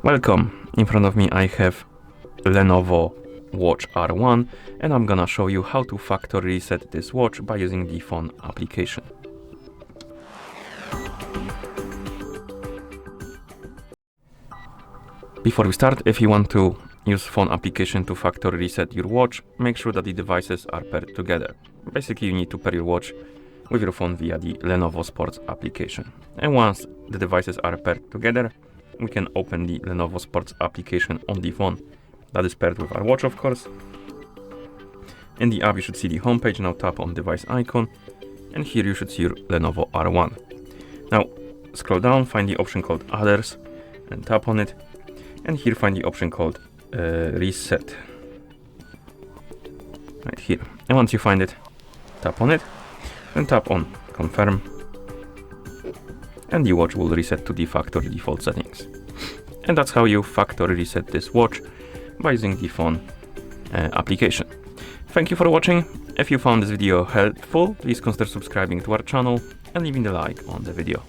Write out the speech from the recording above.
Welcome. In front of me I have LENOVO Watch R1 and I'm gonna show you how to factory reset this watch by using the phone application. Before we start, if you want to use phone application to factory reset your watch, make sure that the devices are paired together. Basically, you need to pair your watch with your phone via the LENOVO Sports application. And once the devices are paired together, we can open the LENOVO Sports application on the phone that is paired with our watch, of course. In the app, you should see the home page. Now tap on device icon, and here you should see your LENOVO R1. Now scroll down, find the option called Others, and tap on it. And here find the option called Reset. Right here. And once you find it, tap on it, then tap on Confirm. And the watch will reset to the factory default settings. And that's how you factory reset this watch by using the phone application. Thank you for watching. If you found this video helpful, please consider subscribing to our channel and leaving a like on the video.